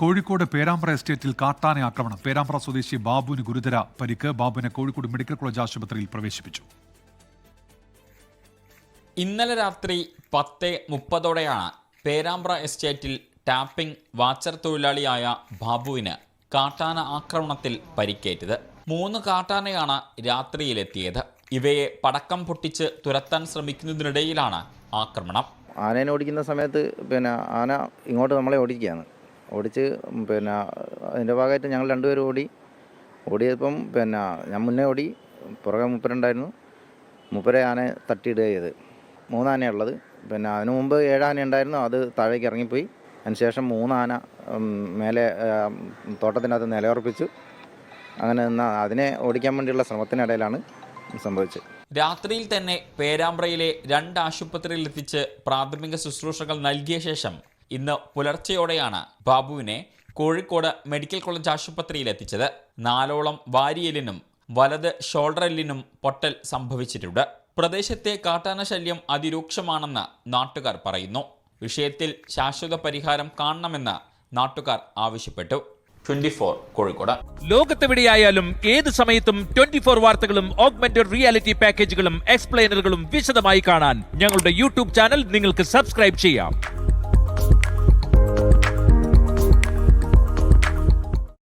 കോഴിക്കോട് പേരാമ്പ്ര എസ്റ്റേറ്റിൽ കാട്ടാന ആക്രമണം. പേരാമ്പ്ര സ്വദേശി ബാബുവിന് ഗുരുതര പരിക്ക്. ബാബുവിനെ കോഴിക്കോട് മെഡിക്കൽ കോളേജ് ആശുപത്രിയിൽ പ്രവേശിപ്പിച്ചു. ഇന്നലെ രാത്രി 10:30 പേരാമ്പ്ര എസ്റ്റേറ്റിൽ ടാപ്പിംഗ് വാച്ചർ തൊഴിലാളിയായ ബാബുവിന് കാട്ടാന ആക്രമണത്തിൽ പരിക്കേറ്റത്. 3 കാട്ടാനയാണ് രാത്രിയിലെത്തിയത്. ഇവയെ പടക്കം പൊട്ടിച്ച് തുരത്താൻ ശ്രമിക്കുന്നതിനിടയിലാണ് ആക്രമണം. ആനേനെ ഓടിക്കുന്ന സമയത്ത് ആന ഇങ്ങോട്ട് നമ്മളെ ഓടിക്കുകയാണ്. ഓടിച്ച് അതിൻ്റെ ഭാഗമായിട്ട് ഞങ്ങൾ രണ്ടുപേരും ഓടിയപ്പം ഞാൻ മുന്നേ ഓടി, പുറകെ മൂപ്പരുണ്ടായിരുന്നു. മൂപ്പരെ ആന തട്ടിയിടുക ചെയ്ത്. 3 ആനയുള്ളത്. അതിനു മുമ്പ് 7 ആന ഉണ്ടായിരുന്നു, അത് താഴേക്ക് ഇറങ്ങിപ്പോയി. അതിനുശേഷം 3 ആന മേലെ തോട്ടത്തിനകത്ത് നിലയുറപ്പിച്ചു. അങ്ങനെ അതിനെ ഓടിക്കാൻ വേണ്ടിയുള്ള ശ്രമത്തിനിടയിലാണ് സംഭവിച്ചത്. രാത്രിയിൽ തന്നെ പേരാമ്പ്രയിലെ 2 ആശുപത്രിയിലെത്തിച്ച് പ്രാഥമിക ശുശ്രൂഷകൾ നൽകിയ ശേഷം ഇന്ന് പുലർച്ചെയോടെയാണ് ബാബുവിനെ കോഴിക്കോട് മെഡിക്കൽ കോളേജ് ആശുപത്രിയിൽ എത്തിച്ചത്. 4ഓളം വാരിയെല്ലിനും വലത് ഷോൾഡർ എല്ലിനും പൊട്ടൽ സംഭവിച്ചിട്ടുണ്ട്. പ്രദേശത്തെ കാട്ടാന ശല്യം അതിരൂക്ഷമാണെന്ന് നാട്ടുകാർ പറയുന്നു. വിഷയത്തിൽ ശാശ്വത പരിഹാരം കാണണമെന്ന് നാട്ടുകാർ ആവശ്യപ്പെട്ടു. 24 കോഴിക്കോട്. ലോകത്തെവിടെയായാലും ഏത് സമയത്തും 24 വാർത്തകളും ഓഗ്മെന്റഡ് റിയാലിറ്റി പാക്കേജുകളും എക്സ്പ്ലെയിനറുകളും വിശദമായി കാണാൻ ഞങ്ങളുടെ യൂട്യൂബ് ചാനൽ നിങ്ങൾക്ക് സബ്സ്ക്രൈബ് ചെയ്യാം.